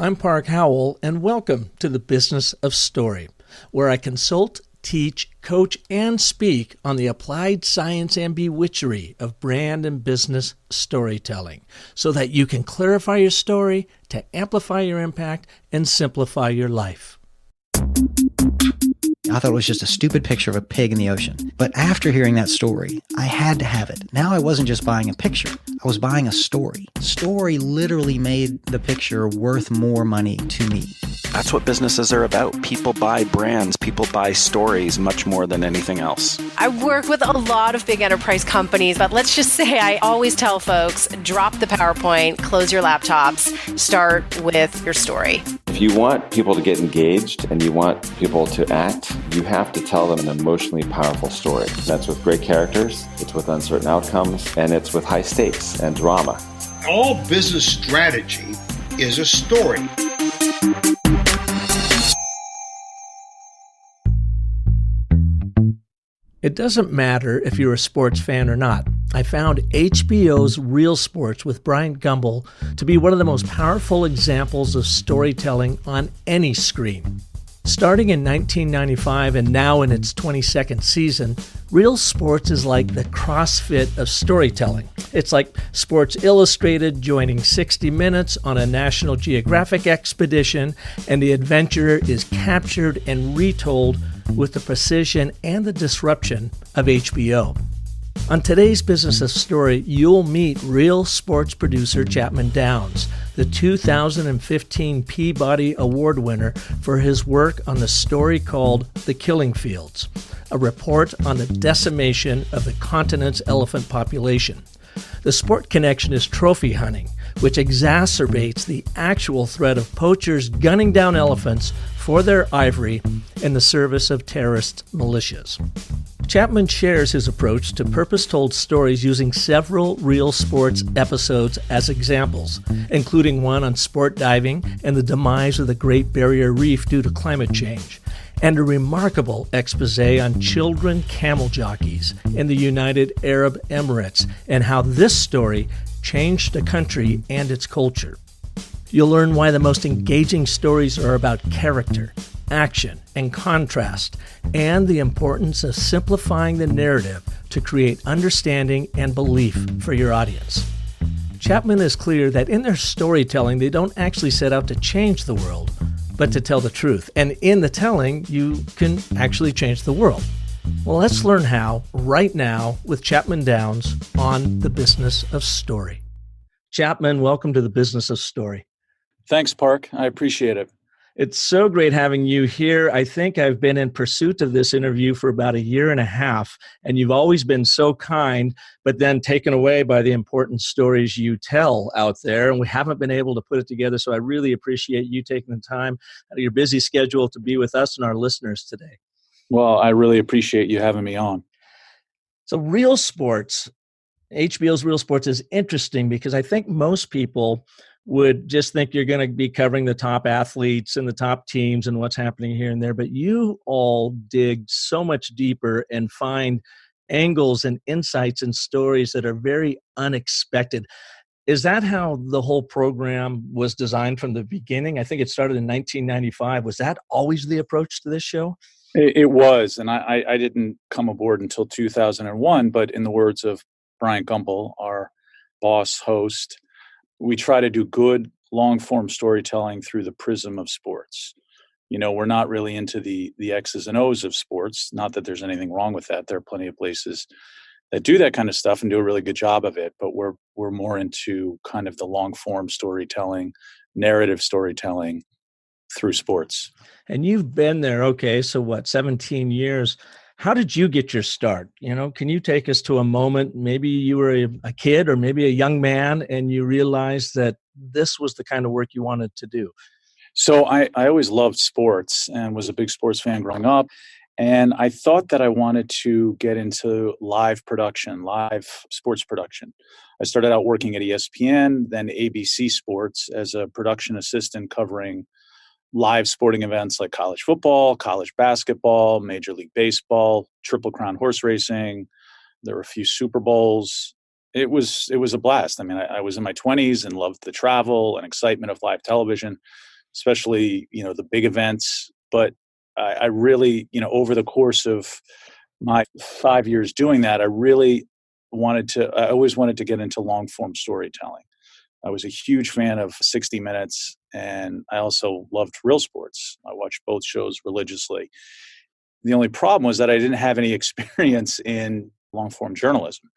I'm Park Howell, and welcome to the Business of Story, where I consult, teach, coach, and speak on the applied science and bewitchery of brand and business storytelling, so that you can clarify your story to amplify your impact and simplify your life. I thought it was just a stupid picture of a pig in the ocean. But after hearing that story, I had to have it. Now I wasn't just buying a picture. I was buying a story. Story literally made the picture worth more money to me. That's what businesses are about. People buy brands. People buy stories much more than anything else. I work with a lot of big enterprise companies, but let's just say I always tell folks, drop the PowerPoint, close your laptops, start with your story. If you want people to get engaged and you want people to act, you have to tell them an emotionally powerful story. That's with great characters, it's with uncertain outcomes, and it's with high stakes and drama. All business strategy is a story. It doesn't matter if you're a sports fan or not. I found HBO's Real Sports with Bryant Gumbel to be one of the most powerful examples of storytelling on any screen. Starting in 1995 and now in its 22nd season, Real Sports is like the CrossFit of storytelling. It's like Sports Illustrated joining 60 Minutes on a National Geographic expedition, and the adventure is captured and retold with the precision and the disruption of HBO. On today's Business of Story, you'll meet Real Sports producer Chapman Downes, the 2015 Peabody Award winner for his work on the story called The Killing Fields, a report on the decimation of the continent's elephant population. The sport connection is trophy hunting, which exacerbates the actual threat of poachers gunning down elephants for their ivory in the service of terrorist militias. Chapman shares his approach to purpose-told stories using several Real Sports episodes as examples, including one on sport diving and the demise of the Great Barrier Reef due to climate change, and a remarkable expose on children camel jockeys in the United Arab Emirates and how this story changed the country and its culture. You'll learn why the most engaging stories are about character, action, and contrast, and the importance of simplifying the narrative to create understanding and belief for your audience. Chapman is clear that in their storytelling, they don't actually set out to change the world, but to tell the truth. And in the telling, you can actually change the world. Well, let's learn how right now with Chapman Downes on the Business of Story. Chapman, welcome to the Business of Story. Thanks, Park. I appreciate it. It's so great having you here. I think I've been in pursuit of this interview for about a year and a half, and you've always been so kind, but then taken away by the important stories you tell out there, and we haven't been able to put it together, so I really appreciate you taking the time out of your busy schedule to be with us and our listeners today. Well, I really appreciate you having me on. So Real Sports, HBO's Real Sports is interesting because I think most people would just think you're going to be covering the top athletes and the top teams and what's happening here and there, but you all dig so much deeper and find angles and insights and stories that are very unexpected. Is that how the whole program was designed from the beginning? I think it started in 1995. Was that always the approach to this show? It was, and I didn't come aboard until 2001, but in the words of Bryant Gumbel, our boss host, we try to do good long-form storytelling through the prism of sports. You know, we're not really into the X's and O's of sports. Not that there's anything wrong with that. There are plenty of places that do that kind of stuff and do a really good job of it. But we're more into kind of the long-form storytelling, narrative storytelling through sports. And you've been there, okay, so what, 17 years. How did you get your start? You know, can you take us to a moment, maybe you were a kid or maybe a young man and you realized that this was the kind of work you wanted to do? So I always loved sports and was a big sports fan growing up. And I thought that I wanted to get into live production, live sports production. I started out working at ESPN, then ABC Sports as a production assistant covering live sporting events like college football, college basketball, Major League Baseball, Triple Crown horse racing. There were a few Super Bowls. It was a blast. I mean, I was in my 20s and loved the travel and excitement of live television. especially, the big events. But I really, over the course of my 5 years doing that, I always wanted to get into long form storytelling. I was a huge fan of 60 Minutes, and I also loved Real Sports. I watched both shows religiously. The only problem was that I didn't have any experience in long form journalism.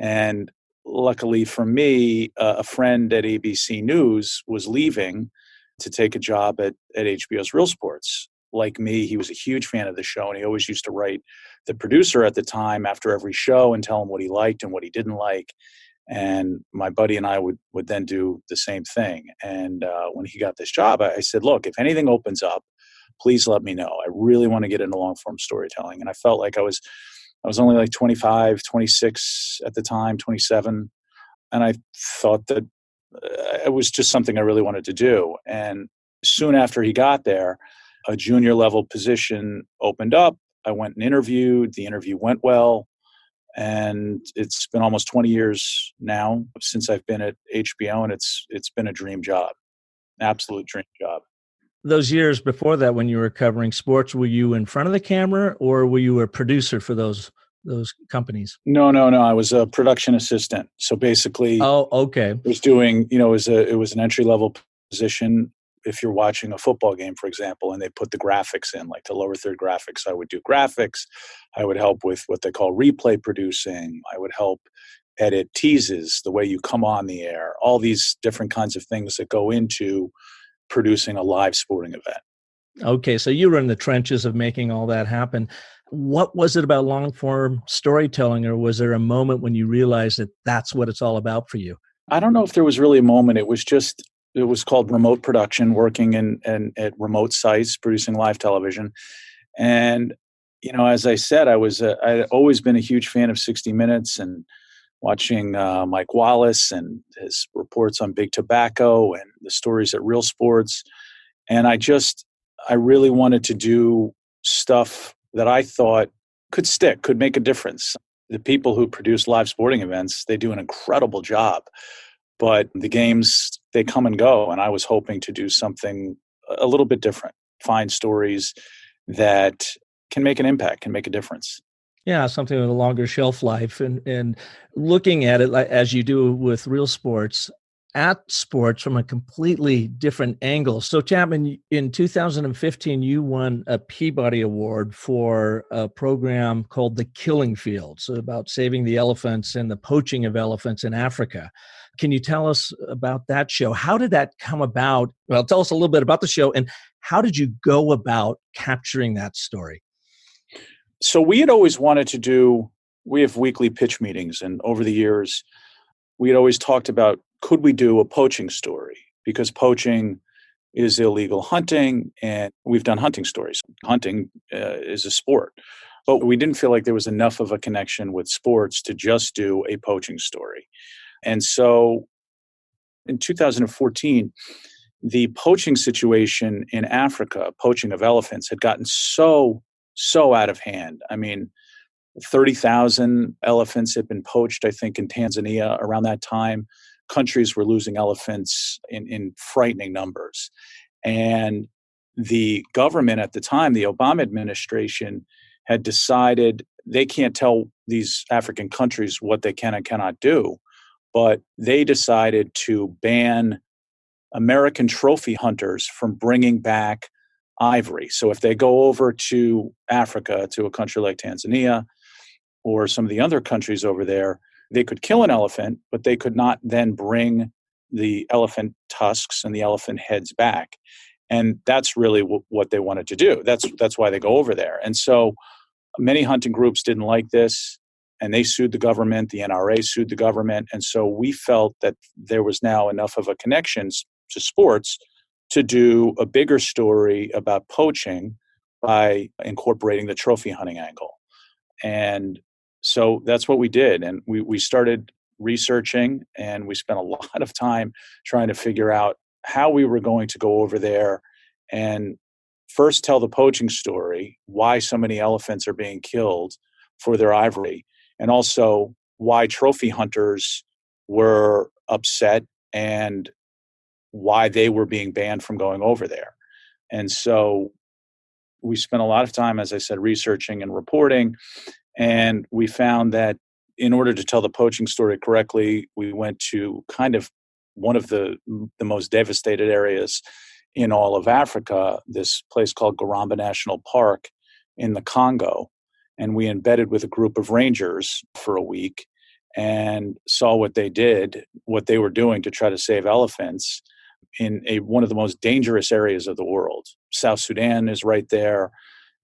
And luckily for me, a friend at ABC News was leaving to take a job at HBO's Real Sports. Like me, he was a huge fan of the show, and he always used to write the producer at the time after every show and tell him what he liked and what he didn't like. And my buddy and I would then do the same thing. And when he got this job, I said, look, if anything opens up, please let me know. I really want to get into long form storytelling. And I felt like I was only like 25, 26 at the time, 27. And I thought that it was just something I really wanted to do. And soon after he got there, a junior level position opened up. I went and interviewed. The interview went well. And it's been almost 20 years now since I've been at HBO, and it's been a dream job, absolute dream job. Those years before that, when you were covering sports, were you in front of the camera or were you a producer for those companies? No. I was a production assistant. So basically, okay. Was doing, it was an entry level position. If you're watching a football game, for example, and they put the graphics in, like the lower third graphics, I would do graphics. I would help with what they call replay producing. I would help edit teases, the way you come on the air, all these different kinds of things that go into producing a live sporting event. Okay, so you were in the trenches of making all that happen. What was it about long form storytelling, or was there a moment when you realized that that's what it's all about for you? I don't know if there was really a moment. It was called remote production, working at remote sites, producing live television. And, as I said, I'd always been a huge fan of 60 Minutes and watching Mike Wallace and his reports on Big Tobacco and the stories at Real Sports. And I really wanted to do stuff that I thought could stick, could make a difference. The people who produce live sporting events, they do an incredible job. But the games, they come and go. And I was hoping to do something a little bit different, find stories that can make an impact, can make a difference. Yeah, something with a longer shelf life. And looking at it as you do with Real Sports, at sports from a completely different angle. So Chapman, in 2015, you won a Peabody Award for a program called The Killing Fields, about saving the elephants and the poaching of elephants in Africa. Can you tell us about that show? How did that come about? Well, tell us a little bit about the show, and how did you go about capturing that story? So we had always wanted to we have weekly pitch meetings, and over the years, we had always talked about, could we do a poaching story? Because poaching is illegal hunting, and we've done hunting stories. Hunting is a sport. But we didn't feel like there was enough of a connection with sports to just do a poaching story. And so in 2014, the poaching situation in Africa, poaching of elephants, had gotten so out of hand. I mean, 30,000 elephants had been poached, I think, in Tanzania around that time. Countries were losing elephants in frightening numbers. And the government at the time, the Obama administration, had decided they can't tell these African countries what they can and cannot do, but they decided to ban American trophy hunters from bringing back ivory. So if they go over to Africa, to a country like Tanzania or some of the other countries over there, they could kill an elephant, but they could not then bring the elephant tusks and the elephant heads back. And that's really what they wanted to do. That's why they go over there. And so many hunting groups didn't like this, and they sued the government. The NRA sued the government. And so we felt that there was now enough of a connection to sports to do a bigger story about poaching by incorporating the trophy hunting angle. And so that's what we did. And we started researching, and we spent a lot of time trying to figure out how we were going to go over there and first tell the poaching story, why so many elephants are being killed for their ivory, and also why trophy hunters were upset and why they were being banned from going over there. And so we spent a lot of time, as I said, researching and reporting. And we found that in order to tell the poaching story correctly, we went to kind of one of the most devastated areas in all of Africa, this place called Garamba National Park in the Congo. And we embedded with a group of rangers for a week and saw what they were doing to try to save elephants in one of the most dangerous areas of the world. South Sudan is right there.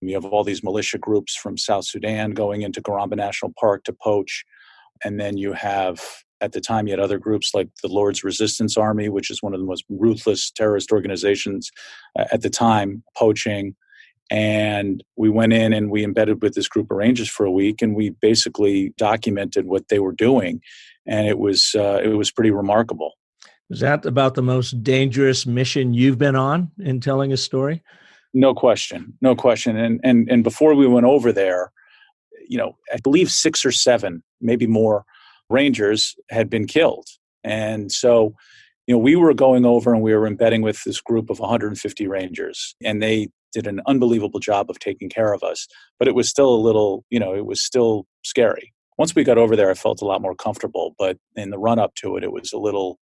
You have all these militia groups from South Sudan going into Garamba National Park to poach. And then you have, at the time, you had other groups like the Lord's Resistance Army, which is one of the most ruthless terrorist organizations at the time, poaching. And we went in and we embedded with this group of rangers for a week, and we basically documented what they were doing. And it was pretty remarkable. Was that about the most dangerous mission you've been on in telling a story? No question. And before we went over there, I believe 6 or 7, maybe more, rangers had been killed. And so, we were going over and we were embedding with this group of 150 rangers, and they did an unbelievable job of taking care of us. But it was still it was still scary. Once we got over there, I felt a lot more comfortable. But in the run up to it, it was a little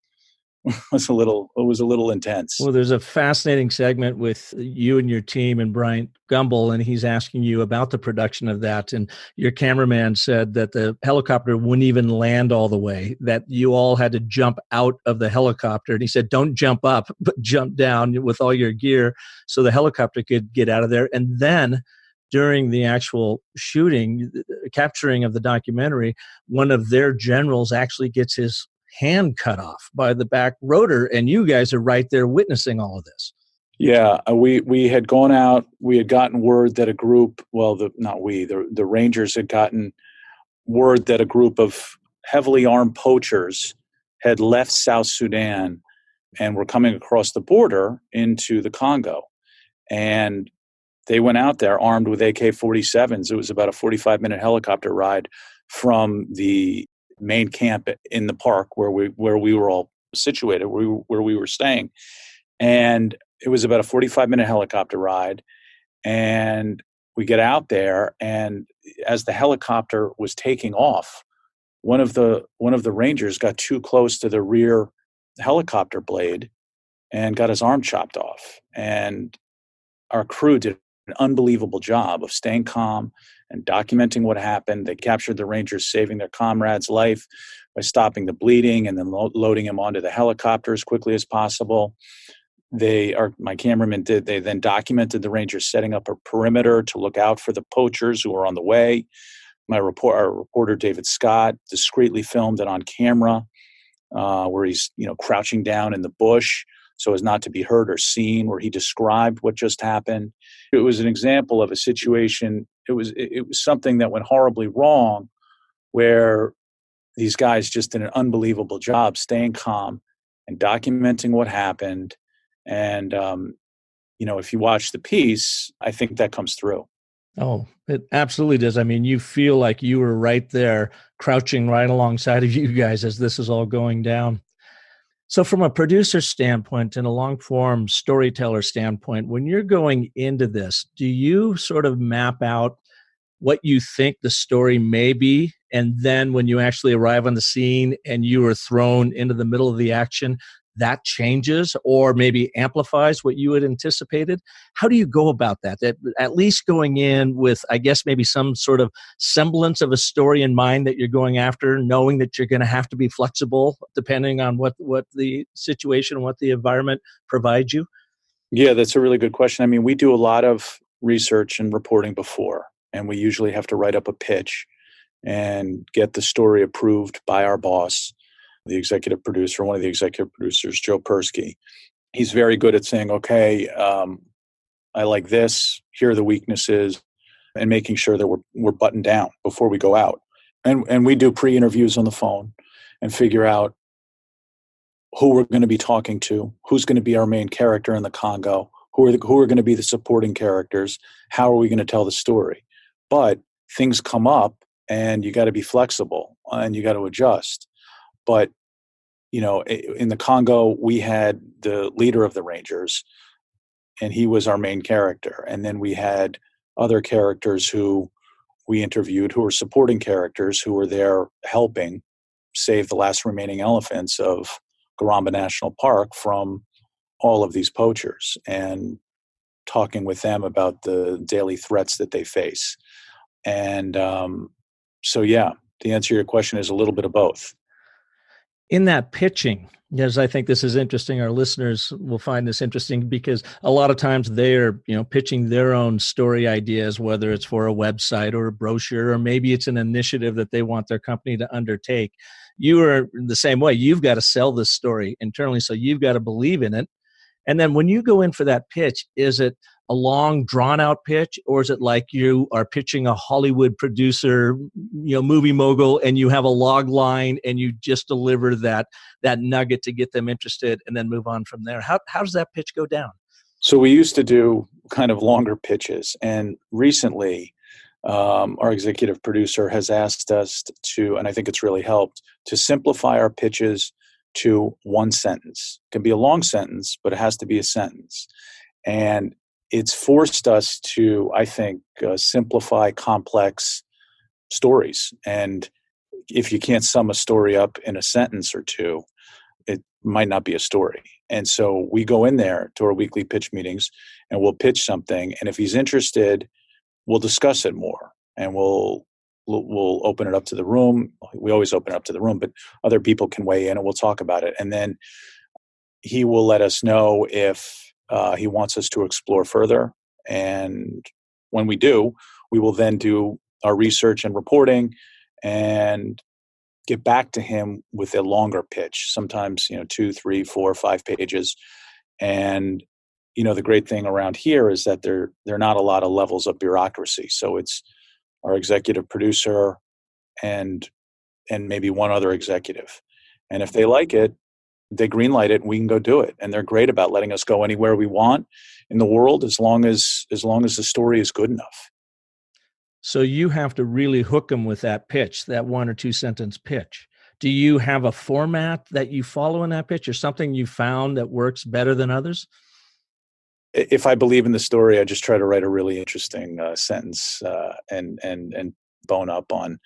intense. Well, there's a fascinating segment with you and your team and Bryant Gumbel, and he's asking you about the production of that. And your cameraman said that the helicopter wouldn't even land all the way, that you all had to jump out of the helicopter. And he said, don't jump up, but jump down with all your gear so the helicopter could get out of there. And then during the actual shooting, capturing of the documentary, one of their generals actually gets his hand cut off by the back rotor, and you guys are right there witnessing all of this. Yeah, we had gone out. We had gotten word that a group, the Rangers had gotten word that a group of heavily armed poachers had left South Sudan and were coming across the border into the Congo. And they went out there armed with AK-47s. It was about a 45-minute helicopter ride from the main camp in the park where we were all situated, where we were staying. And it was about a 45-minute helicopter ride. And we get out there, and as the helicopter was taking off, one of the rangers got too close to the rear helicopter blade and got his arm chopped off. And our crew did an unbelievable job of staying calm and documenting what happened. They captured the rangers saving their comrade's life by stopping the bleeding and then loading him onto the helicopter as quickly as possible. My cameraman they then documented the rangers setting up a perimeter to look out for the poachers who were on the way. Our reporter, David Scott, discreetly filmed it on camera where he's crouching down in the bush so as not to be heard or seen, where he described what just happened. It was an example of a situation. It was something that went horribly wrong, where these guys just did an unbelievable job staying calm and documenting what happened. And, if you watch the piece, I think that comes through. Oh, it absolutely does. I mean, you feel like you were right there, crouching right alongside of you guys as this is all going down. So from a producer standpoint and a long-form storyteller standpoint, when you're going into this, do you sort of map out what you think the story may be? And then when you actually arrive on the scene and you are thrown into the middle of the action, that changes or maybe amplifies what you had anticipated? How do you go about that? At least going in with, I guess, maybe some sort of semblance of a story in mind that you're going after, knowing that you're going to have to be flexible depending on what the situation, what the environment provides you? Yeah, that's a really good question. I mean, we do a lot of research and reporting before, and we usually have to write up a pitch and get the story approved by our boss, the executive producer, one of the executive producers, Joe Persky. He's very good at saying, okay, I like this, here are the weaknesses, and making sure that we're buttoned down before we go out. And we do pre-interviews on the phone and figure out who we're going to be talking to, who's going to be our main character in the Congo, who are going to be the supporting characters, how are we going to tell the story. But things come up and you got to be flexible and you got to adjust. But in the Congo, we had the leader of the Rangers, and he was our main character. And then we had other characters who we interviewed who were supporting characters who were there helping save the last remaining elephants of Garamba National Park from all of these poachers, and talking with them about the daily threats that they face. And so, yeah, the answer to your question is a little bit of both. In that pitching, yes, I think this is interesting. Our listeners will find this interesting because a lot of times they're, pitching their own story ideas, whether it's for a website or a brochure, or maybe it's an initiative that they want their company to undertake. You are the same way. You've got to sell this story internally, so you've got to believe in it. And then when you go in for that pitch, is it a long, drawn-out pitch, or is it like you are pitching a Hollywood producer, movie mogul, and you have a log line and you just deliver that nugget to get them interested and then move on from there? How does that pitch go down? So we used to do kind of longer pitches, and recently our executive producer has asked us to, and I think it's really helped, to simplify our pitches to one sentence. It can be a long sentence, but it has to be a sentence. And it's forced us to, I think, simplify complex stories. And if you can't sum a story up in a sentence or two, it might not be a story. And so we go in there to our weekly pitch meetings and we'll pitch something. And if he's interested, we'll discuss it more, and we'll open it up to the room. We always open it up to the room, but other people can weigh in and we'll talk about it. And then he will let us know if he wants us to explore further. And when we do, we will then do our research and reporting and get back to him with a longer pitch, sometimes 2, 3, 4, 5 pages. And the great thing around here is that there are not a lot of levels of bureaucracy. So it's our executive producer and maybe one other executive. And if they like it, they greenlight it and we can go do it. And they're great about letting us go anywhere we want in the world as long as the story is good enough. So you have to really hook them with that pitch, that 1 or 2 sentence pitch. Do you have a format that you follow in that pitch, or something you found that works better than others? If I believe in the story, I just try to write a really interesting sentence and bone up on,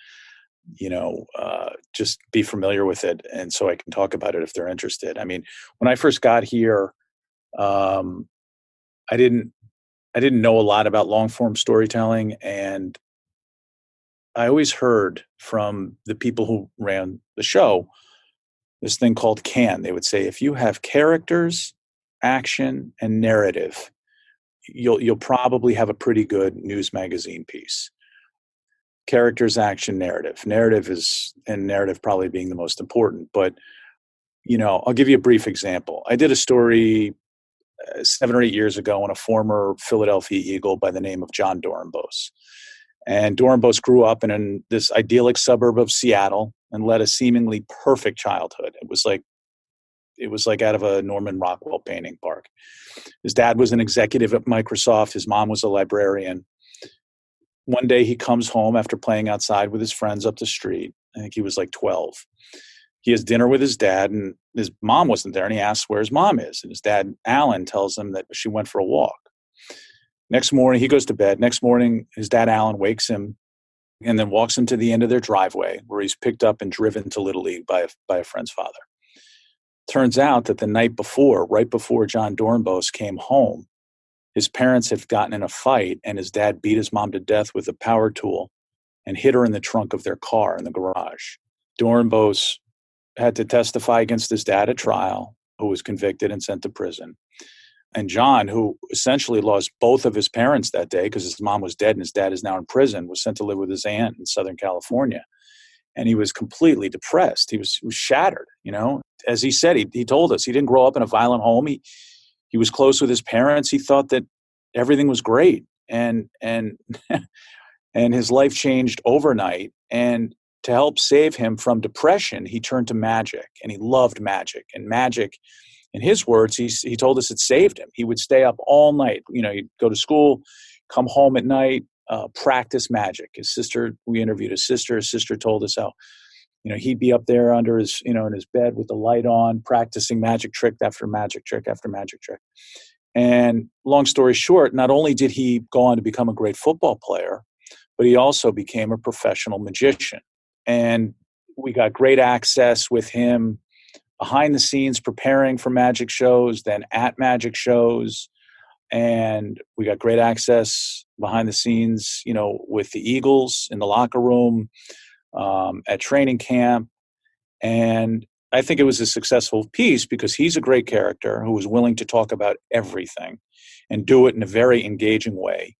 just be familiar with it. And so I can talk about it if they're interested. I mean, when I first got here, I didn't know a lot about long form storytelling. And I always heard from the people who ran the show this thing called CAN. They would say, if you have characters, action, and narrative, you'll probably have a pretty good news magazine piece. Characters, action, narrative. Narrative probably being the most important. But, I'll give you a brief example. I did a story 7 or 8 years ago on a former Philadelphia Eagle by the name of John Dorenbos. And Dorenbos grew up in this idyllic suburb of Seattle and led a seemingly perfect childhood. It was like out of a Norman Rockwell painting park. His dad was an executive at Microsoft. His mom was a librarian. One day he comes home after playing outside with his friends up the street. I think he was like 12. He has dinner with his dad, and his mom wasn't there, and he asks where his mom is. And his dad, Alan, tells him that she went for a walk. Next morning, he goes to bed. Next morning, his dad, Alan, wakes him and then walks him to the end of their driveway where he's picked up and driven to Little League by a friend's father. Turns out that the night before, right before John Dorenbos came home, his parents had gotten in a fight, and his dad beat his mom to death with a power tool and hit her in the trunk of their car in the garage. Dorenbos had to testify against his dad at trial, who was convicted and sent to prison. And John, who essentially lost both of his parents that day because his mom was dead and his dad is now in prison, was sent to live with his aunt in Southern California. And he was completely depressed. He was shattered, As he said, he told us he didn't grow up in a violent home. He was close with his parents. He thought that everything was great. And and his life changed overnight. And to help save him from depression, he turned to magic, and he loved magic. And magic, in his words, he told us it saved him. He would stay up all night. He'd go to school, come home at night, practice magic. We interviewed his sister. His sister told us how He'd be up there under his, in his bed with the light on, practicing magic trick after magic trick after magic trick. And long story short, not only did he go on to become a great football player, but he also became a professional magician. And we got great access with him behind the scenes preparing for magic shows, then at magic shows. And we got great access behind the scenes, with the Eagles in the locker room, at training camp. And I think it was a successful piece because he's a great character who was willing to talk about everything and do it in a very engaging way.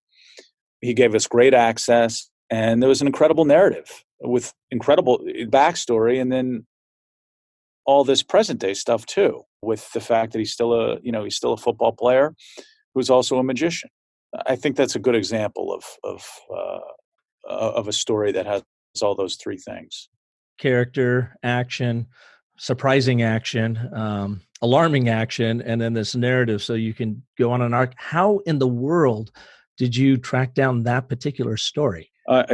He gave us great access, and there was an incredible narrative with incredible backstory, and then all this present day stuff too, with the fact that he's still a football player who's also a magician. I think that's a good example of a story that has all those three things: character, action, surprising action, alarming action, and then this narrative. So you can go on an arc. How in the world did you track down that particular story?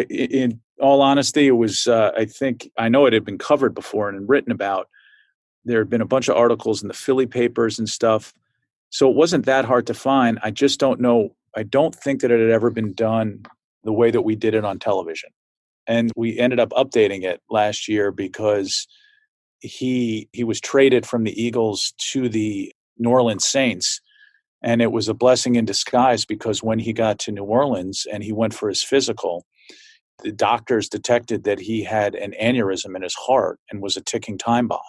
In all honesty, it was, I know it had been covered before and written about. There had been a bunch of articles in the Philly papers and stuff. So it wasn't that hard to find. I just don't know. I don't think that it had ever been done the way that we did it on television. And we ended up updating it last year because he was traded from the Eagles to the New Orleans Saints. And it was a blessing in disguise because when he got to New Orleans and he went for his physical, the doctors detected that he had an aneurysm in his heart and was a ticking time bomb.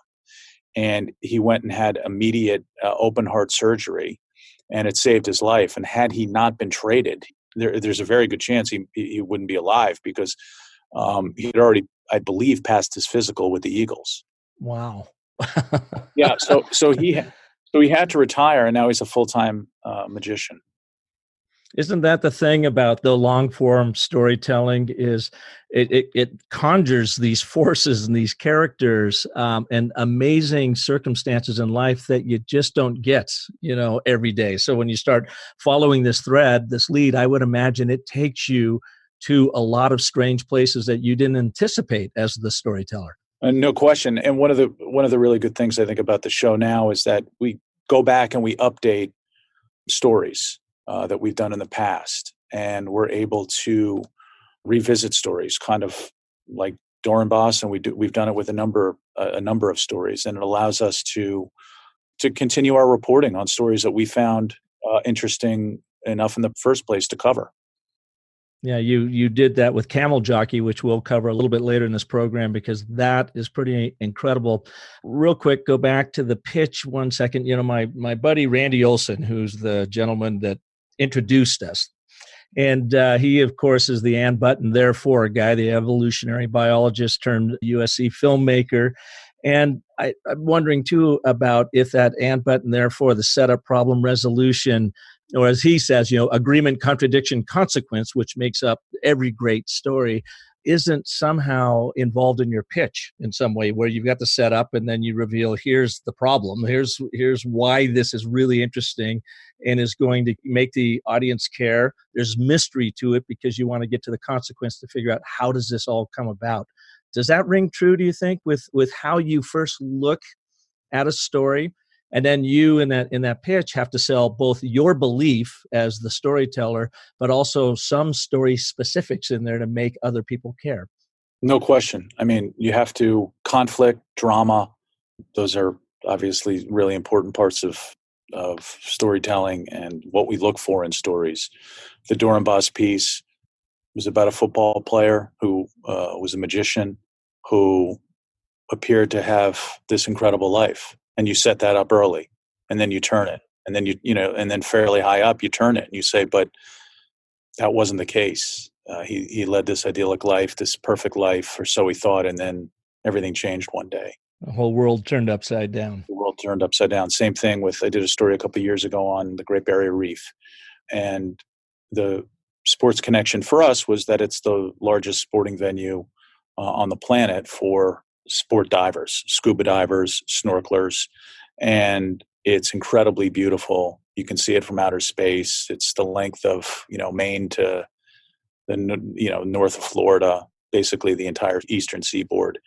And he went and had immediate open heart surgery, and it saved his life. And had he not been traded, there's a very good chance he wouldn't be alive because he'd already, I believe, passed his physical with the Eagles. Wow. Yeah. So he had to retire, and now he's a full-time magician. Isn't that the thing about the long form storytelling is it conjures these forces and these characters and amazing circumstances in life that you just don't get, every day. So when you start following this thread, this lead, I would imagine it takes you to a lot of strange places that you didn't anticipate as the storyteller. No question. And one of the really good things I think about the show now is that we go back and we update stories that we've done in the past, and we're able to revisit stories, kind of like Dorenbos, and we've done it with a number of stories, and it allows us to continue our reporting on stories that we found interesting enough in the first place to cover. Yeah, you did that with Camel Jockey, which we'll cover a little bit later in this program because that is pretty incredible. Real quick, go back to the pitch 1 second. My buddy Randy Olson, who's the gentleman that introduced us, and he, of course, is the Ann Button Therefore guy, the evolutionary biologist turned USC filmmaker. And I'm wondering, too, about if that Ann Button Therefore, the setup, problem, resolution, or as he says, agreement, contradiction, consequence, which makes up every great story, isn't somehow involved in your pitch in some way where you've got the setup and then you reveal, here's the problem, here's why this is really interesting and is going to make the audience care. There's mystery to it because you want to get to the consequence to figure out how does this all come about. Does that ring true, do you think, with how you first look at a story? And then you in that pitch have to sell both your belief as the storyteller, but also some story specifics in there to make other people care. No question. I mean, you have to conflict, drama. Those are obviously really important parts of storytelling and what we look for in stories. The Dorenbos piece was about a football player who was a magician who appeared to have this incredible life. And you set that up early, and then you turn it, and then and then fairly high up, you turn it, and you say, but that wasn't the case. He led this idyllic life, this perfect life, or so he thought, and then everything changed one day. The whole world turned upside down. The world turned upside down. Same thing I did a story a couple of years ago on the Great Barrier Reef, and the sports connection for us was that it's the largest sporting venue on the planet for sport divers, scuba divers, snorkelers, and it's incredibly beautiful. You can see it from outer space. It's the length of, Maine to the, north of Florida, basically the entire eastern seaboard.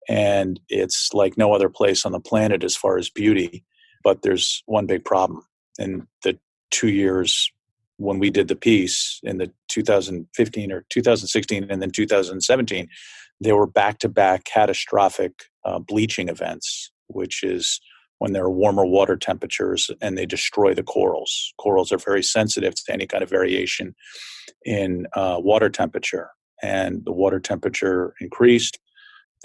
and it's like no other place on the planet as far as beauty. But there's one big problem. In the 2 years when we did the piece in the 2015 or 2016 and then 2017, there were back-to-back catastrophic bleaching events, which is when there are warmer water temperatures and they destroy the corals. Corals are very sensitive to any kind of variation in water temperature. And the water temperature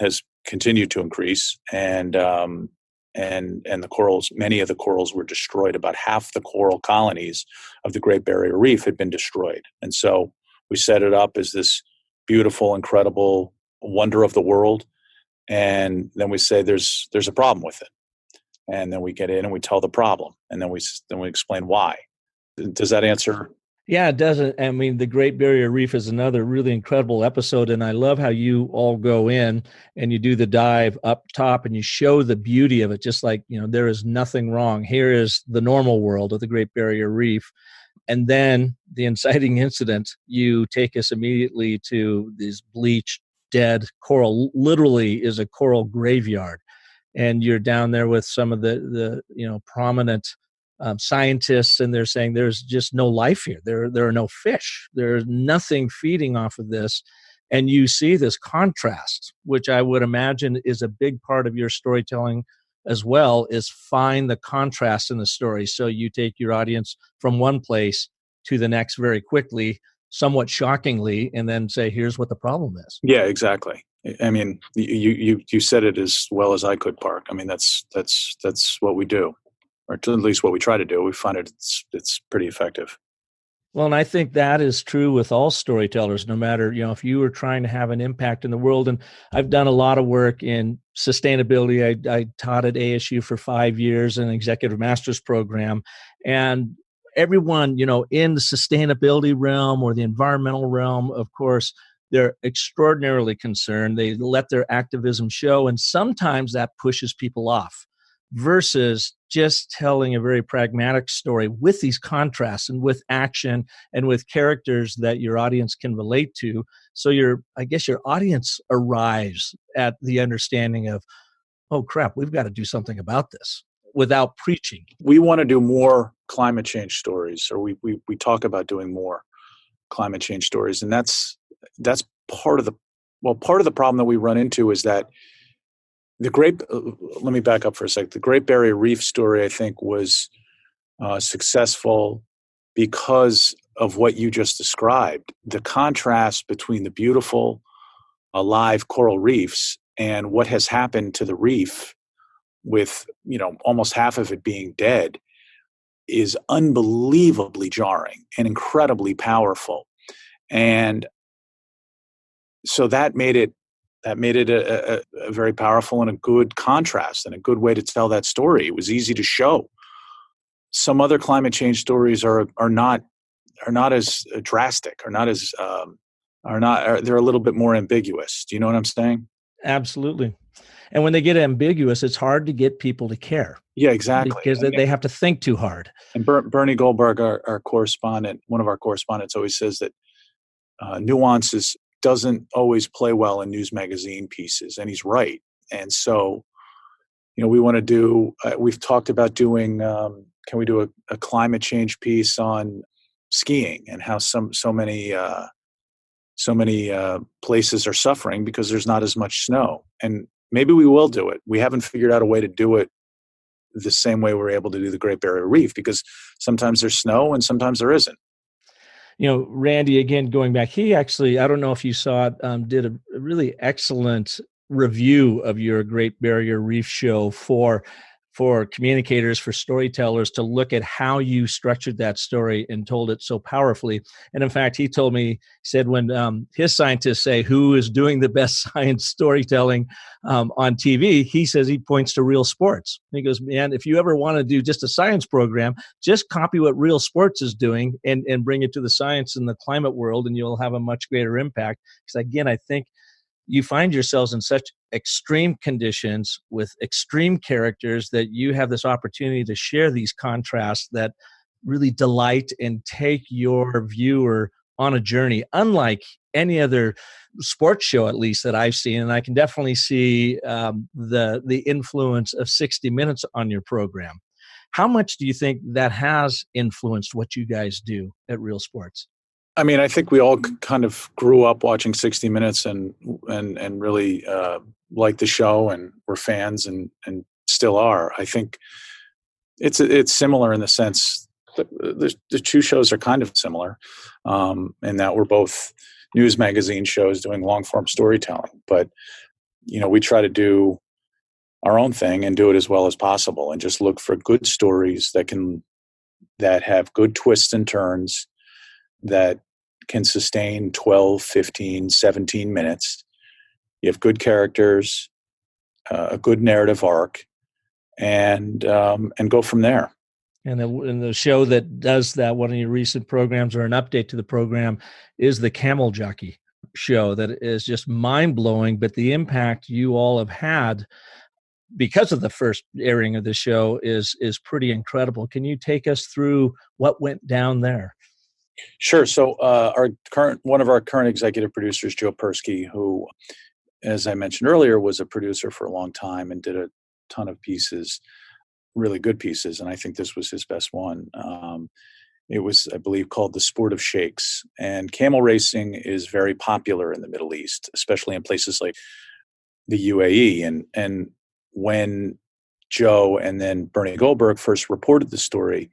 has continued to increase, and the corals, many of the corals were destroyed. About half the coral colonies of the Great Barrier Reef had been destroyed. And so we set it up as this beautiful, incredible wonder of the world. And then we say there's a problem with it. And then we get in and we tell the problem, and then we explain why. Does that answer? Yeah, it does. I mean, the Great Barrier Reef is another really incredible episode, and I love how you all go in and you do the dive up top and you show the beauty of it, just like, there is nothing wrong. Here is the normal world of the Great Barrier Reef. And then the inciting incident, you take us immediately to this bleached, dead coral, literally is a coral graveyard. And you're down there with some of the prominent scientists, and they're saying there's just no life here. There are no fish. There's nothing feeding off of this. And you see this contrast, which I would imagine is a big part of your storytelling as well, is find the contrast in the story. So you take your audience from one place to the next very quickly, somewhat shockingly, and then say, here's what the problem is. Yeah, exactly. I mean, you said it as well as I could, Park. I mean, that's what we do, or at least what we try to do. We find it's pretty effective. Well, and I think that is true with all storytellers, no matter, if you were trying to have an impact in the world. And I've done a lot of work in sustainability. I taught at ASU for 5 years, an executive master's program. And everyone, in the sustainability realm or the environmental realm, of course, they're extraordinarily concerned. They let their activism show, and sometimes that pushes people off, versus just telling a very pragmatic story with these contrasts and with action and with characters that your audience can relate to. So I guess your audience arrives at the understanding of, oh crap, we've got to do something about this without preaching. We want to do more climate change stories, or we talk about doing more climate change stories. And that's part of the problem that we run into is that let me back up for a sec. The Great Barrier Reef story, I think, was successful because of what you just described. The contrast between the beautiful, alive coral reefs and what has happened to the reef with, almost half of it being dead is unbelievably jarring and incredibly powerful. And so that made it a very powerful and a good contrast and a good way to tell that story. It was easy to show. Some other climate change stories are not as drastic, they're a little bit more ambiguous. Do you know what I'm saying? Absolutely. And when they get ambiguous, it's hard to get people to care. Yeah, exactly. Because they have to think too hard. And Bernie Goldberg, our correspondent, one of our correspondents, always says that nuances doesn't always play well in news magazine pieces, and he's right. And so, we want to do. We've talked about doing. Can we do a climate change piece on skiing and how so many places are suffering because there's not as much snow? And maybe we will do it. We haven't figured out a way to do it the same way we're able to do the Great Barrier Reef, because sometimes there's snow and sometimes there isn't. Randy, again, going back, he actually, I don't know if you saw it, did a really excellent review of your Great Barrier Reef show for communicators, for storytellers, to look at how you structured that story and told it so powerfully. And in fact, he told me, said when his scientists say who is doing the best science storytelling on TV, he says he points to Real Sports. He goes, man, if you ever want to do just a science program, just copy what Real Sports is doing and bring it to the science and the climate world, and you'll have a much greater impact. Because again, I think you find yourselves in such extreme conditions with extreme characters that you have this opportunity to share these contrasts that really delight and take your viewer on a journey, unlike any other sports show, at least that I've seen. And I can definitely see the influence of 60 Minutes on your program. How much do you think that has influenced what you guys do at Real Sports? I mean, I think we all kind of grew up watching 60 Minutes and really liked the show and were fans and still are. I think it's similar in the sense that the two shows are kind of similar in that we're both news magazine shows doing long form storytelling. But, we try to do our own thing and do it as well as possible and just look for good stories that have good twists and turns that can sustain 12, 15, 17 minutes. You have good characters, a good narrative arc, and go from there. And the show that does that, one of your recent programs or an update to the program, is the Camel Jockey show that is just mind-blowing, but the impact you all have had because of the first airing of the show is pretty incredible. Can you take us through what went down there? Sure. So one of our current executive producers, Joe Persky, who, as I mentioned earlier, was a producer for a long time and did a ton of pieces, really good pieces. And I think this was his best one. It was, I believe, called The Sport of Sheikhs. And camel racing is very popular in the Middle East, especially in places like the UAE. And when Joe and then Bernie Goldberg first reported the story,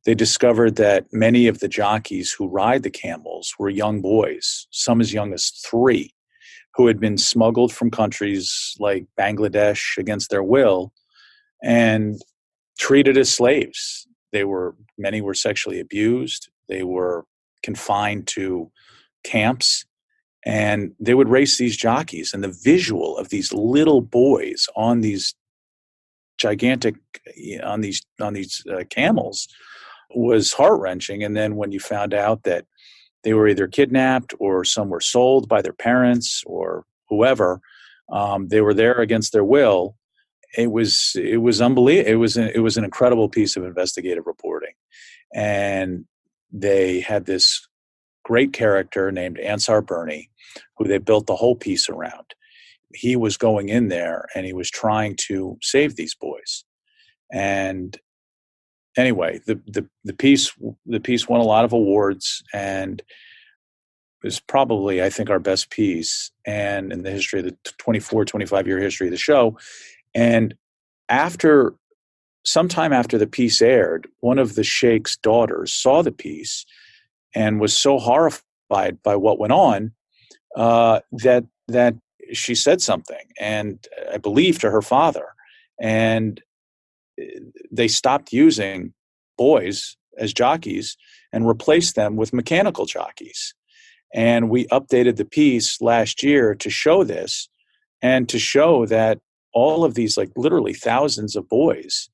they discovered that many of the jockeys who ride the camels were young boys, some as young as 3, who had been smuggled from countries like Bangladesh against their will and treated as slaves. Many were sexually abused. They were confined to camps, and they would race these jockeys. And the visual of these little boys on these gigantic, on these camels was heart-wrenching. And then when you found out that they were either kidnapped or some were sold by their parents or whoever, they were there against their will. It was unbelievable. It was an incredible piece of investigative reporting. And they had this great character named Ansar Bernie, who they built the whole piece around. He was going in there and he was trying to save these boys. And anyway, the piece won a lot of awards and is probably, I think, our best piece and in the history of the 25-year history of the show. And sometime after the piece aired, one of the Sheikh's daughters saw the piece and was so horrified by what went on that she said something, and I believe to her father. And they stopped using boys as jockeys and replaced them with mechanical jockeys. And we updated the piece last year to show this and to show that all of these, like literally thousands of boys,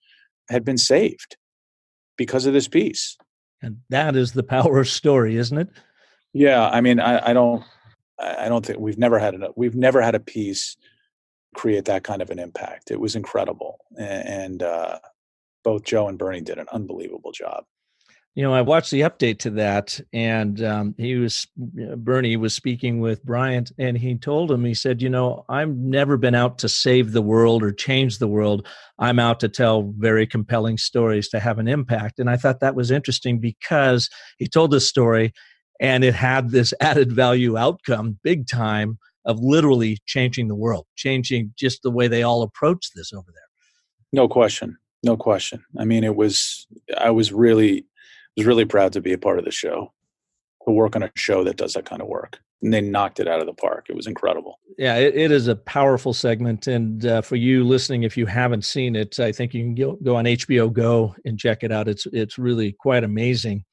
had been saved because of this piece. And that is the power of story, isn't it? Yeah. I mean, I don't think we've never had a piece create that kind of an impact. It was incredible. And both Joe and Bernie did an unbelievable job. I watched the update to that, and Bernie was speaking with Bryant, and he told him, he said, I've never been out to save the world or change the world. I'm out to tell very compelling stories to have an impact. And I thought that was interesting because he told this story and it had this added value outcome, big time, of literally changing the world, changing just the way they all approach this over there. No question. I mean, I was really proud to be a part of the show, to work on a show that does that kind of work. And they knocked it out of the park. It was incredible. Yeah, it is a powerful segment. And for you listening, if you haven't seen it, I think you can go on HBO Go and check it out. It's really quite amazing.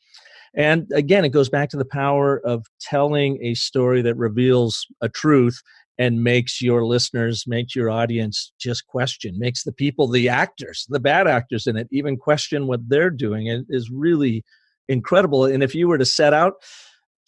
And again, it goes back to the power of telling a story that reveals a truth and makes your listeners, makes your audience just question, makes the people, the actors, the bad actors in it, even question what they're doing. It is really incredible. And if you were to set out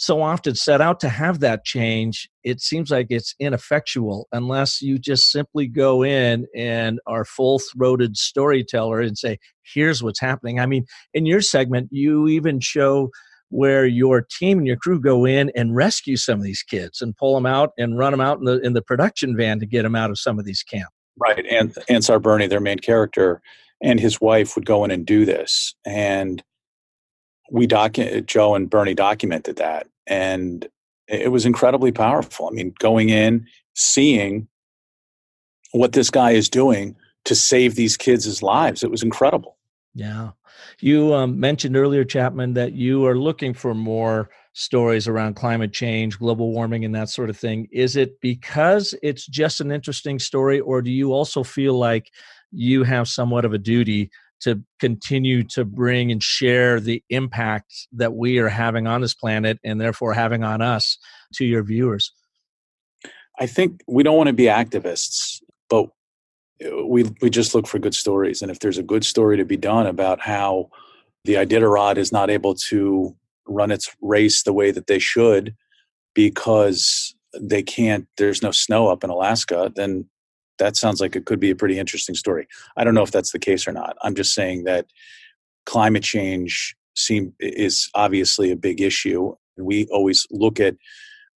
to have that change, it seems like it's ineffectual unless you just simply go in and are full-throated storyteller and say, here's what's happening. I mean, in your segment, you even show where your team and your crew go in and rescue some of these kids and pull them out and run them out in the production van to get them out of some of these camps. Right. And Ansar Bernie, their main character, and his wife would go in and do this. And Joe and Bernie documented that. And it was incredibly powerful. I mean, going in, seeing what this guy is doing to save these kids' lives, it was incredible. Yeah. You mentioned earlier, Chapman, that you are looking for more stories around climate change, global warming, and that sort of thing. Is it because it's just an interesting story, or do you also feel like you have somewhat of a duty to continue to bring and share the impact that we are having on this planet and therefore having on us to your viewers? I think we don't want to be activists, but we just look for good stories. And if there's a good story to be done about how the Iditarod is not able to run its race the way that they should because there's no snow up in Alaska, then that sounds like it could be a pretty interesting story. I don't know if that's the case or not. I'm just saying that climate change is obviously a big issue. We always look at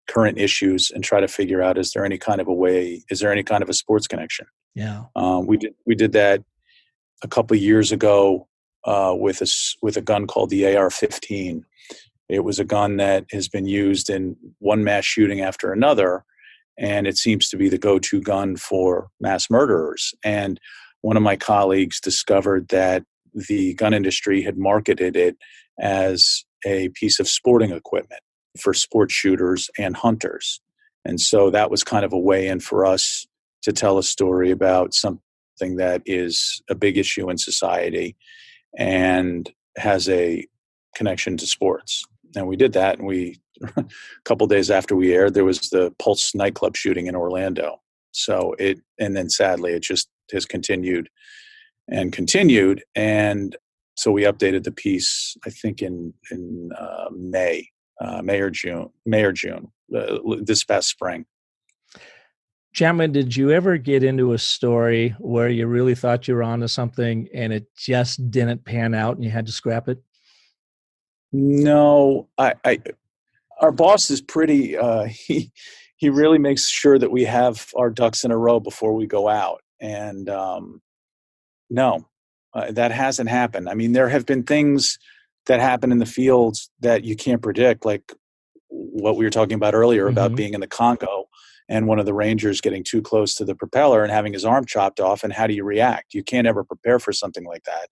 current issues and try to figure out, is there any kind of a sports connection? Yeah. We did that a couple of years ago with a gun called the AR-15. It was a gun that has been used in one mass shooting after another, and it seems to be the go-to gun for mass murderers. And one of my colleagues discovered that the gun industry had marketed it as a piece of sporting equipment for sport shooters and hunters. And so that was kind of a way in for us to tell a story about something that is a big issue in society and has a connection to sports. And we did that, and a couple of days after we aired, there was the Pulse nightclub shooting in Orlando. And then sadly, it just has continued. And so we updated the piece, I think in May or June, this past spring. Chapman, did you ever get into a story where you really thought you were onto something and it just didn't pan out and you had to scrap it? No, our boss is pretty, he really makes sure that we have our ducks in a row before we go out. And no, that hasn't happened. I mean, there have been things that happen in the fields that you can't predict, like what we were talking about earlier about being in the Congo and one of the rangers getting too close to the propeller and having his arm chopped off. And how do you react? You can't ever prepare for something like that.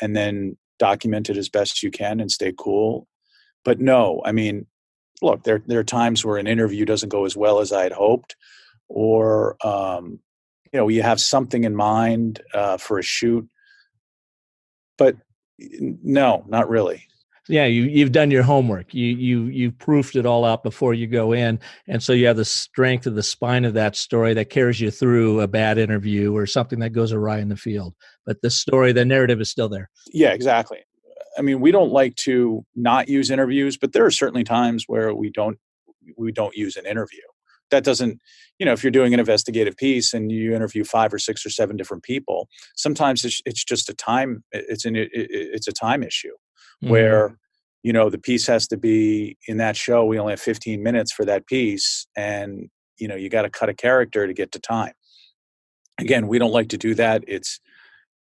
And then document it as best you can and stay cool. But no, I mean, look, there are times where an interview doesn't go as well as I had hoped, or you have something in mind for a shoot. But no, not really. Yeah, you've done your homework. You've proofed it all out before you go in, and so you have the strength of the spine of that story that carries you through a bad interview or something that goes awry in the field. But the narrative is still there. Yeah, exactly. I mean, we don't like to not use interviews, but there are certainly times where we don't use an interview. That doesn't, if you're doing an investigative piece and you interview 5 or 6 or 7 different people, sometimes it's just a time. It's a time issue where, the piece has to be in that show. We only have 15 minutes for that piece, and you got to cut a character to get to time. Again, we don't like to do that.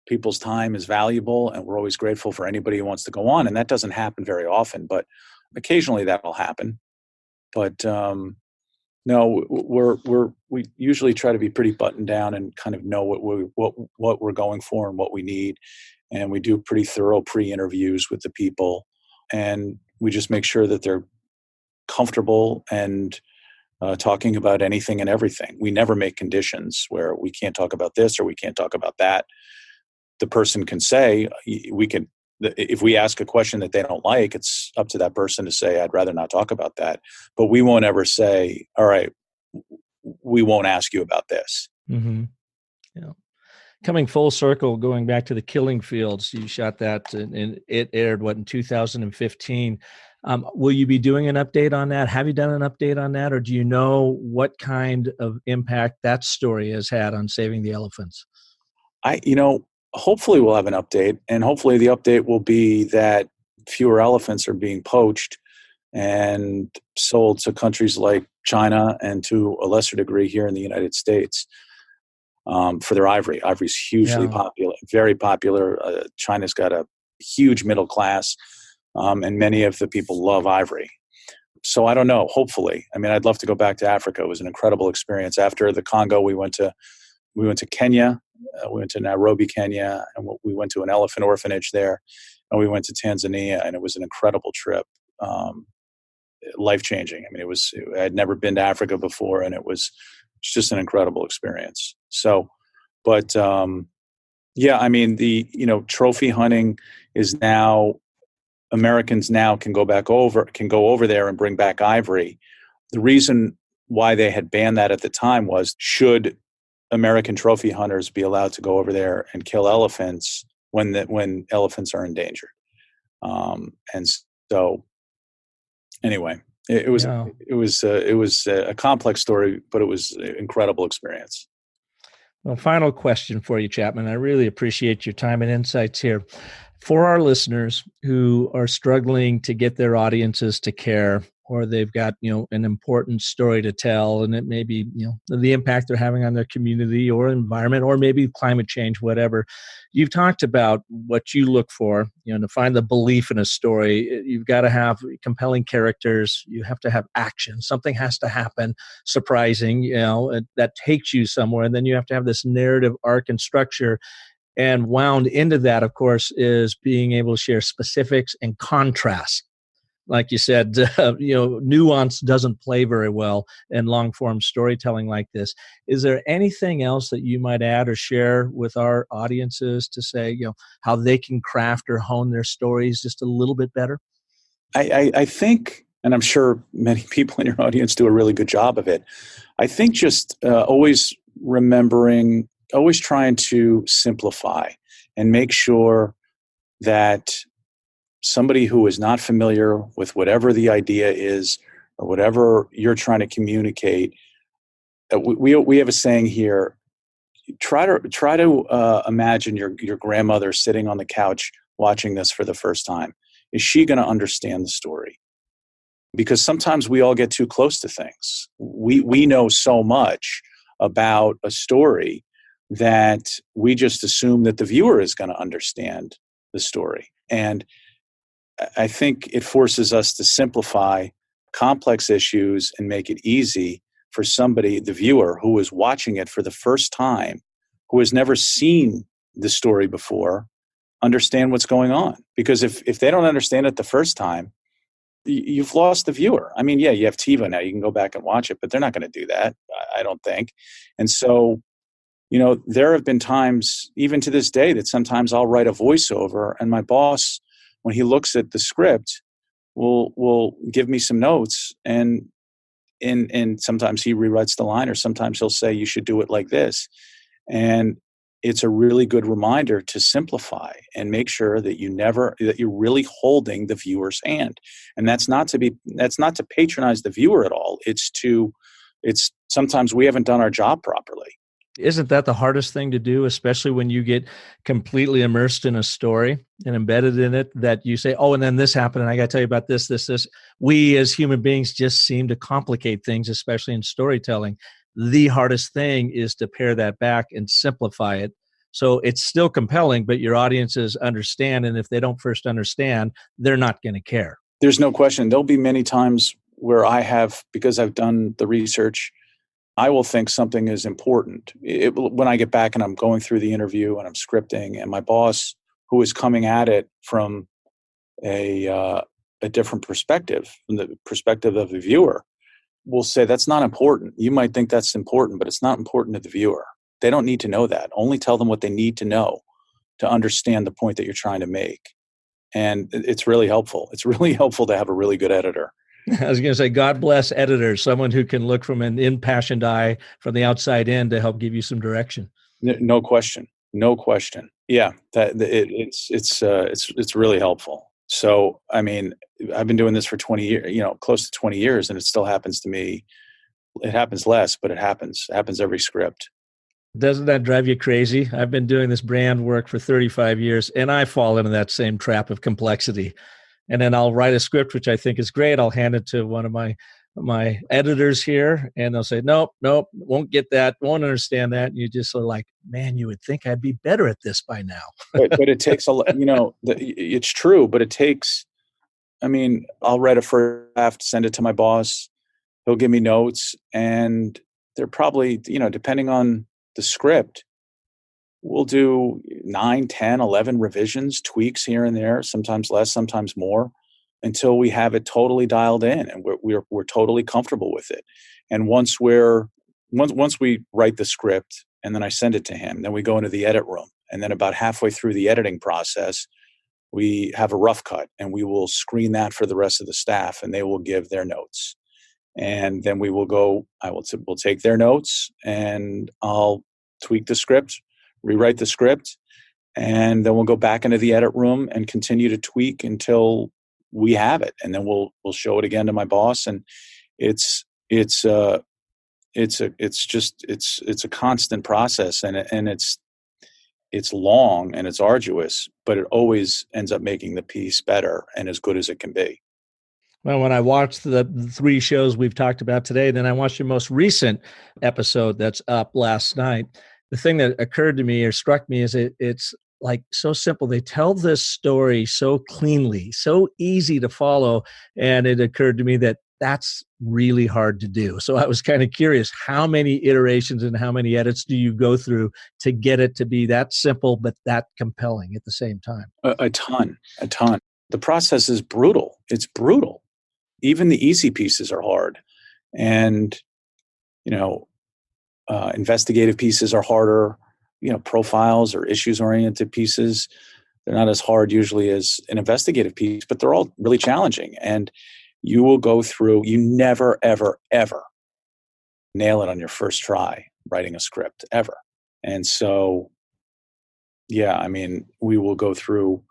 People's time is valuable, and we're always grateful for anybody who wants to go on. And that doesn't happen very often, but occasionally that will happen. But no, we usually try to be pretty buttoned down and kind of know what we're going for and what we need. And we do pretty thorough pre-interviews with the people, and we just make sure that they're comfortable and talking about anything and everything. We never make conditions where we can't talk about this or we can't talk about that. The person can say, if we ask a question that they don't like, it's up to that person to say, I'd rather not talk about that. But we won't ever say, all right, we won't ask you about this. Mm-hmm. Yeah. Coming full circle, going back to the Killing Fields, you shot that and it aired, in 2015. Will you be doing an update on that? Have you done an update on that? Or do you know what kind of impact that story has had on saving the elephants? Hopefully we'll have an update, and hopefully the update will be that fewer elephants are being poached and sold to countries like China and to a lesser degree here in the United States for their ivory. Ivory's hugely popular, very popular. China's got a huge middle class, and many of the people love ivory. So I don't know, hopefully. I mean, I'd love to go back to Africa. It was an incredible experience. After the Congo, we went to Kenya. We went to Nairobi, Kenya, and we went to an elephant orphanage there. And we went to Tanzania, and it was an incredible trip, life-changing. I mean, I had never been to Africa before, and it's just an incredible experience. So, but yeah, I mean, trophy hunting is now, Americans now can go over there and bring back ivory. The reason why they had banned that at the time was, should American trophy hunters be allowed to go over there and kill elephants when elephants are endangered? And so, anyway, it was a complex story, but it was an incredible experience. Well, final question for you, Chapman. I really appreciate your time and insights here. For our listeners who are struggling to get their audiences to care, or they've got, an important story to tell, and it may be, the impact they're having on their community or environment, or maybe climate change, whatever. You've talked about what you look for, to find the belief in a story. You've got to have compelling characters. You have to have action. Something has to happen, surprising, that takes you somewhere. And then you have to have this narrative arc and structure. And wound into that, of course, is being able to share specifics and contrast. Like you said, nuance doesn't play very well in long-form storytelling like this. Is there anything else that you might add or share with our audiences to say, how they can craft or hone their stories just a little bit better? I think, and I'm sure many people in your audience do a really good job of it, I think just always trying to simplify and make sure that somebody who is not familiar with whatever the idea is or whatever you're trying to communicate, we have a saying here: try to imagine your grandmother sitting on the couch watching this for the first time. Is she going to understand the story? Because sometimes we all get too close to things. We know so much about a story that we just assume that the viewer is going to understand the story. And I think it forces us to simplify complex issues and make it easy for somebody, the viewer, who is watching it for the first time, who has never seen the story before, understand what's going on. Because if they don't understand it the first time, you've lost the viewer. I mean, yeah, you have TiVo now. You can go back and watch it, but they're not going to do that, I don't think. And so, there have been times, even to this day, that sometimes I'll write a voiceover, and my boss, when he looks at the script, will give me some notes, and sometimes he rewrites the line, or sometimes he'll say, you should do it like this. And it's a really good reminder to simplify and make sure that you're really holding the viewer's hand. And that's not to patronize the viewer at all. It's sometimes we haven't done our job properly. Isn't that the hardest thing to do, especially when you get completely immersed in a story and embedded in it, that you say, oh, and then this happened, and I got to tell you about this. We as human beings just seem to complicate things, especially in storytelling. The hardest thing is to pare that back and simplify it. So it's still compelling, but your audiences understand. And if they don't first understand, they're not going to care. There's no question. There'll be many times where because I've done the research, I will think something is important. When I get back and I'm going through the interview and I'm scripting, and my boss, who is coming at it from a different perspective, from the perspective of the viewer, will say, that's not important. You might think that's important, but it's not important to the viewer. They don't need to know that. Only tell them what they need to know to understand the point that you're trying to make. And it's really helpful. It's really helpful to have a really good editor. I was going to say, God bless editors, someone who can look from an impassioned eye from the outside in to help give you some direction. No question. Yeah, it's really helpful. So, I mean, I've been doing this for 20 years, close to 20 years, and it still happens to me. It happens less, but it happens. It happens every script. Doesn't that drive you crazy? I've been doing this brand work for 35 years, and I fall into that same trap of complexity. And then I'll write a script, which I think is great. I'll hand it to one of my editors here, and they'll say, nope, won't get that, won't understand that. And you just are like, man, you would think I'd be better at this by now. but it takes it's true, but it takes, I'll write a first draft, send it to my boss. He'll give me notes, and they're probably, depending on the script, we'll do 9, 10, 11 revisions, tweaks here and there, sometimes less, sometimes more, until we have it totally dialed in and we're totally comfortable with it. And once we write the script and then I send it to him, then we go into the edit room. And then about halfway through the editing process, we have a rough cut, and we will screen that for the rest of the staff, and they will give their notes. And then we'll take their notes, and I'll tweak the script, rewrite the script, and then we'll go back into the edit room and continue to tweak until we have it. And then we'll show it again to my boss. And it's a constant process, and it's long and it's arduous, but it always ends up making the piece better and as good as it can be. Well, when I watched the 3 shows we've talked about today, then I watched your most recent episode that's up last night. The thing that occurred to me or struck me is it's like so simple. They tell this story so cleanly, so easy to follow. And it occurred to me that that's really hard to do. So I was kind of curious, how many iterations and how many edits do you go through to get it to be that simple, but that compelling at the same time? A ton. The process is brutal. It's brutal. Even the easy pieces are hard. And, investigative pieces are harder. Profiles or issues-oriented pieces, they're not as hard usually as an investigative piece, but they're all really challenging. And you will go through, you never, ever, ever nail it on your first try writing a script, ever. And so, we will go through,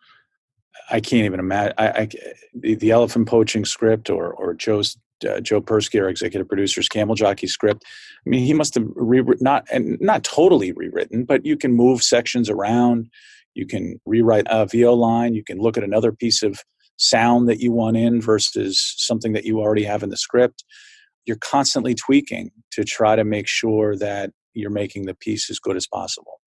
I can't even imagine, the elephant poaching script or Joe Persky, our executive producer's Camel Jockey script. He must have not totally rewritten, but you can move sections around. You can rewrite a VO line. You can look at another piece of sound that you want in versus something that you already have in the script. You're constantly tweaking to try to make sure that you're making the piece as good as possible.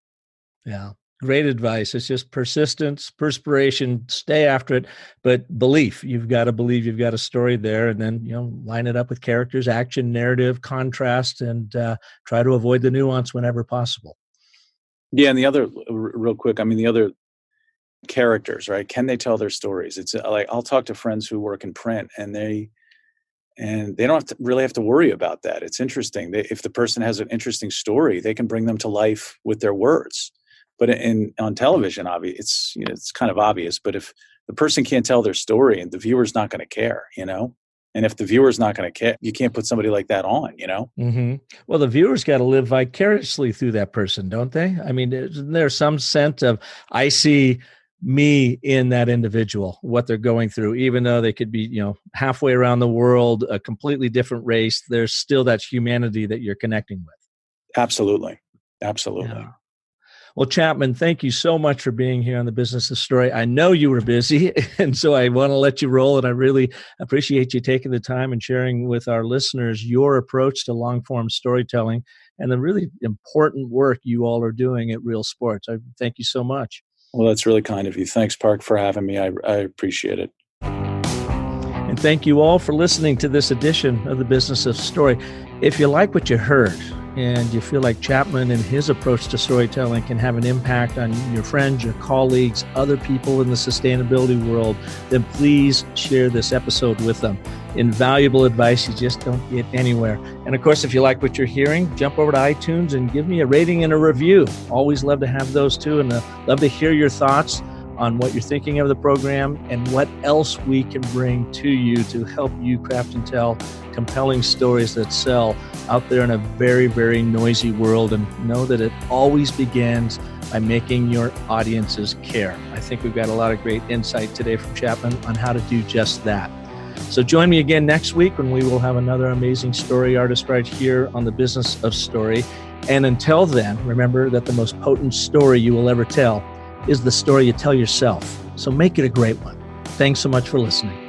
Yeah. Great advice. It's just persistence, perspiration, stay after it, but belief. You've got to believe you've got a story there, and then, line it up with characters, action, narrative, contrast, and try to avoid the nuance whenever possible. Yeah. And the other, real quick, the other characters, right? Can they tell their stories? It's like, I'll talk to friends who work in print, and they don't really have to worry about that. It's interesting. If the person has an interesting story, they can bring them to life with their words. But on television, obviously, it's kind of obvious. But if the person can't tell their story, and the viewer's not going to care, and if the viewer's not going to care, you can't put somebody like that on, Mm-hmm. Well, the viewers got to live vicariously through that person, don't they? There's some sense of, I see me in that individual, what they're going through, even though they could be, halfway around the world, a completely different race. There's still that humanity that you're connecting with. Absolutely. Yeah. Well, Chapman, thank you so much for being here on The Business of Story. I know you were busy, and so I want to let you roll, and I really appreciate you taking the time and sharing with our listeners your approach to long-form storytelling and the really important work you all are doing at Real Sports. I thank you so much. Well, that's really kind of you. Thanks, Park, for having me. I appreciate it. And thank you all for listening to this edition of The Business of Story. If you like what you heard, and you feel like Chapman and his approach to storytelling can have an impact on your friends, your colleagues, other people in the sustainability world, then please share this episode with them. Invaluable advice you just don't get anywhere. And of course, if you like what you're hearing, jump over to iTunes and give me a rating and a review. Always love to have those too, and love to hear your thoughts on what you're thinking of the program and what else we can bring to you to help you craft and tell compelling stories that sell out there in a very, very noisy world. And know that it always begins by making your audiences care. I think we've got a lot of great insight today from Chapman on how to do just that. So join me again next week when we will have another amazing story artist right here on The Business of Story. And until then, remember that the most potent story you will ever tell is the story you tell yourself. So make it a great one. Thanks so much for listening.